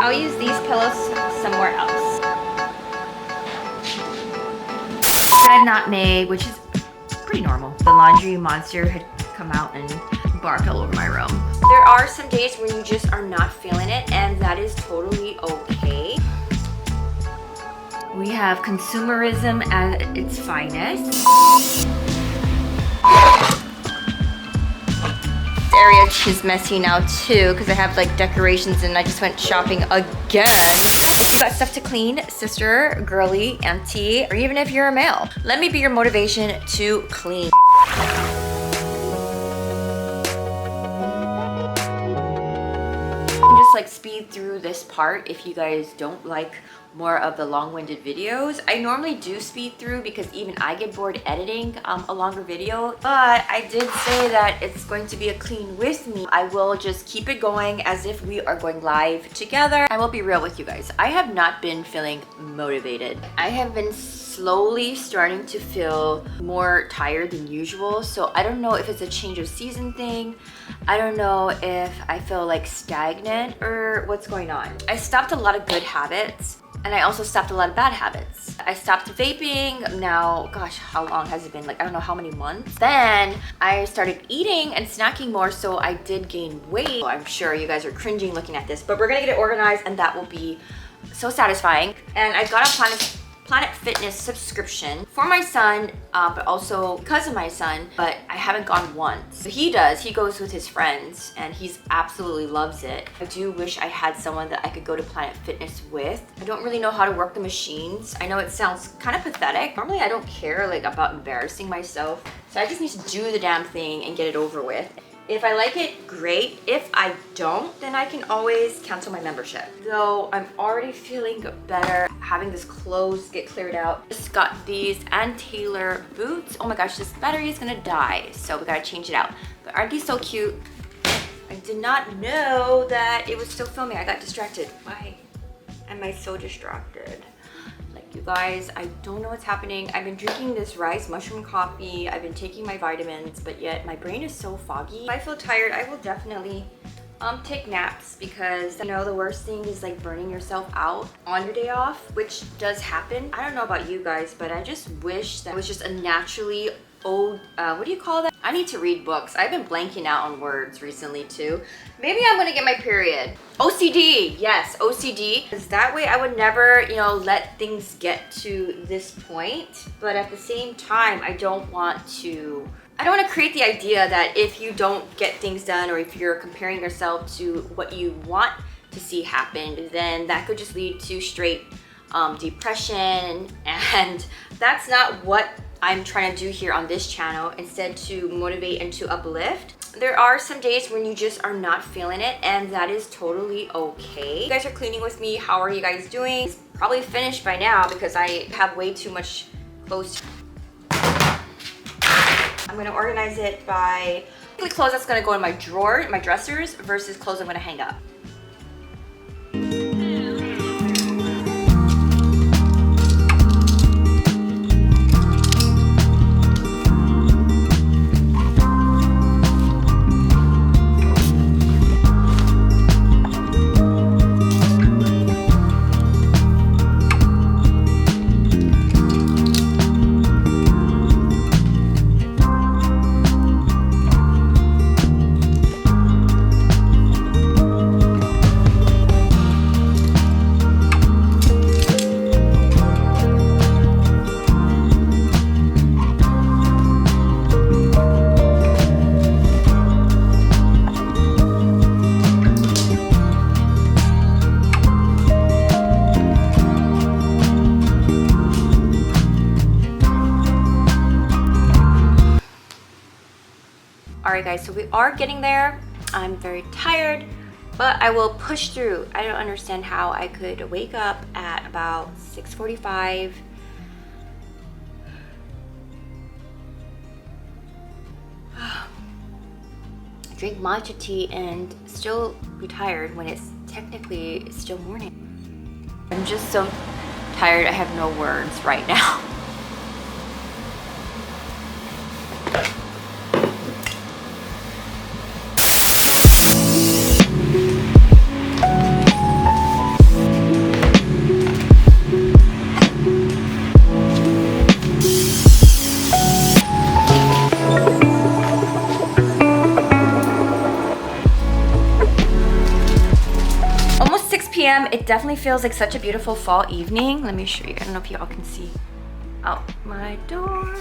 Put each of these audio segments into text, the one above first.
I'll use these pillows somewhere else. Red nutmeg, which is pretty normal. The laundry monster had come out and barked all over my room. There are some days when you just are not feeling it, and that is totally okay. We have consumerism at its finest. This area is messy now too because I have like decorations and I just went shopping again. If you got stuff to clean, sister, girly, auntie, or even if you're a male, let me be your motivation to clean. Just like speed through this part if you guys don't like more of the long-winded videos. I normally do speed through because even I get bored editing a longer video, but I did say that it's going to be a clean with me. I will just keep it going as if we are going live together. I will be real with you guys. I have not been feeling motivated. I have been slowly starting to feel more tired than usual, so I don't know if it's a change of season thing. I don't know if I feel like stagnant or what's going on. I stopped a lot of good habits and I also stopped a lot of bad habits. I stopped vaping now, gosh, how long has it been? Like, I don't know how many months. Then I started eating and snacking more, so I did gain weight. I'm sure you guys are cringing looking at this, but we're gonna get it organized and that will be so satisfying. And I got a Planet Fitness subscription for my son, but also because of my son, but I haven't gone once. He does, he goes with his friends and he's absolutely loves it. I do wish I had someone that I could go to Planet Fitness with. I don't really know how to work the machines. I know it sounds kind of pathetic. Normally I don't care like about embarrassing myself. So I just need to do the damn thing and get it over with. If I like it, great. If I don't, then I can always cancel my membership. Though I'm already feeling better having this clothes get cleared out. Just got these Ann Taylor boots. Oh my gosh, this battery is gonna die, so we gotta change it out. But aren't these so cute? I did not know that it was still filming. I got distracted. Why am I so distracted? You guys, I don't know what's happening. I've been drinking this rice mushroom coffee. I've been taking my vitamins, but yet my brain is so foggy. If I feel tired, I will definitely take naps because, you know, the worst thing is like burning yourself out on your day off, which does happen. I don't know about you guys, but I just wish that it was just a naturally old, what do you call that? I need to read books. I've been blanking out on words recently too. Maybe I'm gonna get my period. OCD, yes, OCD. Because that way I would never, you know, let things get to this point. But at the same time, I don't want to create the idea that if you don't get things done or if you're comparing yourself to what you want to see happen, then that could just lead to straight depression, and that's not what I'm trying to do here on this channel. Instead, to motivate and to uplift. There are some days when you just are not feeling it, and that is totally okay. You guys are cleaning with me. How are you guys doing? It's probably finished by now because I have way too much clothes. I'm gonna organize it by clothes that's gonna go in my drawer, my dressers, versus clothes I'm gonna hang up. Alright guys, so we are getting there. I'm very tired, but I will push through. I don't understand how I could wake up at about 6:45. Drink matcha tea and still be tired when it's technically still morning. I'm just so tired, I have no words right now. p.m. It definitely feels like such a beautiful fall evening. Let me show you. I don't know if y'all can see out my door.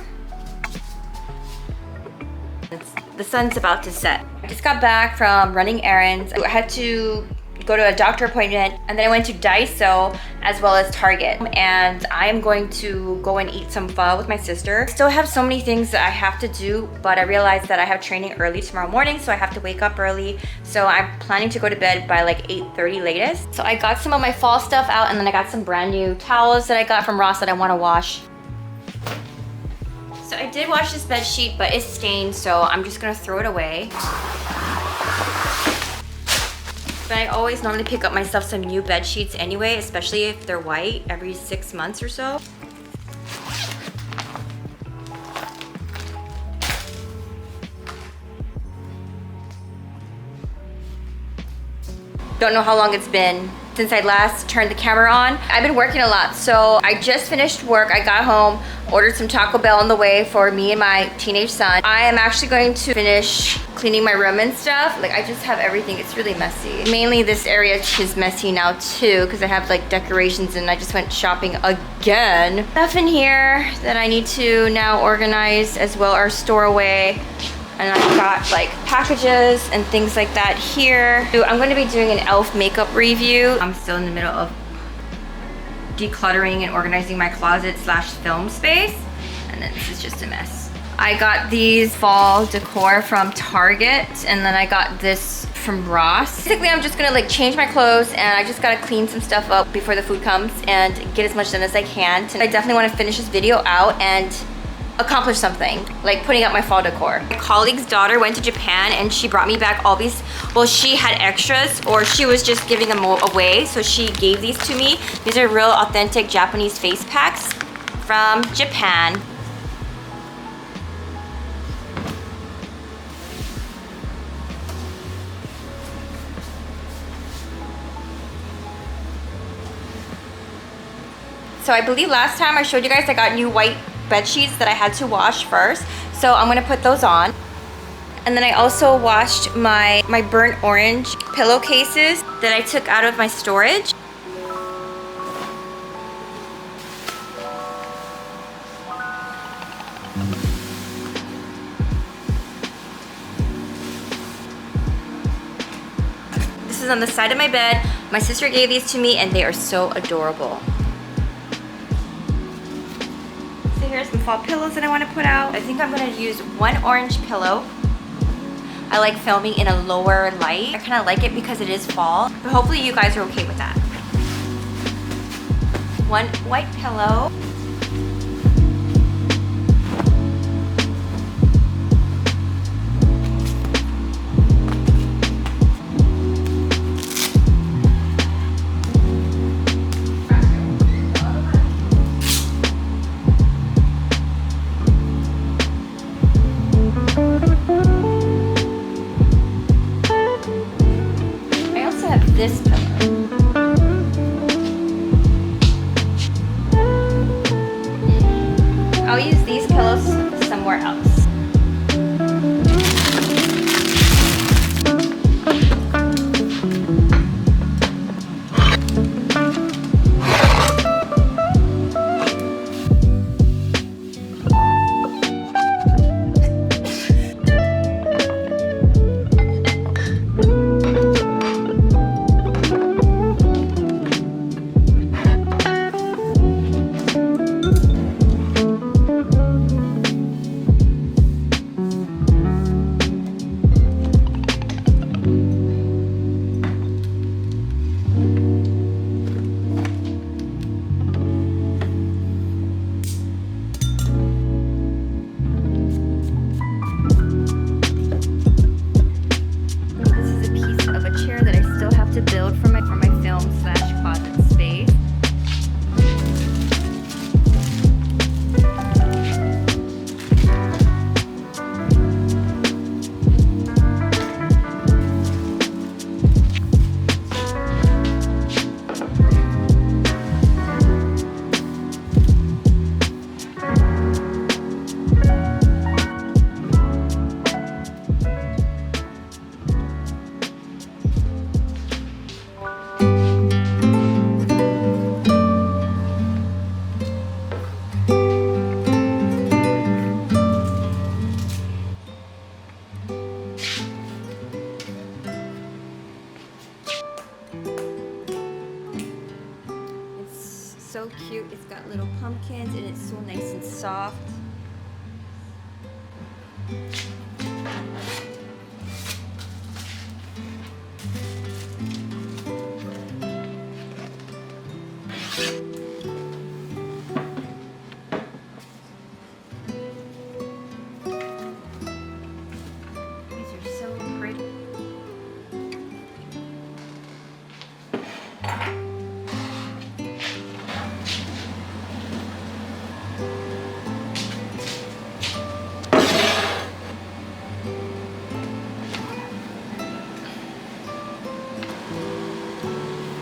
The sun's about to set. I just got back from running errands. I had to go to a doctor appointment, and then I went to Daiso as well as Target, and I am going to go and eat some pho with my sister. I still have so many things that I have to do, but I realized that I have training early tomorrow morning, so I have to wake up early. So I'm planning to go to bed by like 8:30 latest. So I got some of my fall stuff out, and then I got some brand new towels that I got from Ross that I want to wash. So I did wash this bed sheet, but it's stained, so I'm just gonna throw it away. But I always normally pick up myself some new bed sheets anyway, especially if they're white, every 6 months or so. Don't know how long it's been since I last turned the camera on. I've been working a lot, so I just finished work. I got home, ordered some Taco Bell on the way for me and my teenage son. I am actually going to finish cleaning my room and stuff. Like, I just have everything. It's really messy. Mainly this area is messy now too, because I have like decorations and I just went shopping again. Stuff in here that I need to now organize as well or store away. And I've got like packages and things like that here. I'm going to be doing an e.l.f. makeup review. I'm still in the middle of decluttering and organizing my closet slash film space. And then this is just a mess. I got these fall decor from Target, and then I got this from Ross. Basically, I'm just gonna like change my clothes, and I just gotta clean some stuff up before the food comes and get as much done as I can. And I definitely wanna finish this video out and accomplish something, like putting up my fall decor. My colleague's daughter went to Japan and she brought me back all these, well, she had extras or she was just giving them away, so she gave these to me. These are real authentic Japanese face packs from Japan. So I believe last time I showed you guys I got new white bed sheets that I had to wash first. So I'm gonna put those on. And then I also washed my burnt orange pillowcases that I took out of my storage. This is on the side of my bed. My sister gave these to me and they are so adorable. Here's some fall pillows that I want to put out. I think I'm going to use one orange pillow. I like filming in a lower light. I kind of like it because it is fall, but hopefully you guys are okay with that. One white pillow. This pillow. so cute. It's got little pumpkins and it's so nice and soft.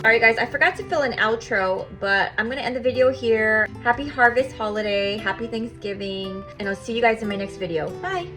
Alright guys, I forgot to fill an outro, but I'm gonna end the video here. Happy Harvest Holiday, Happy Thanksgiving, and I'll see you guys in my next video. Bye!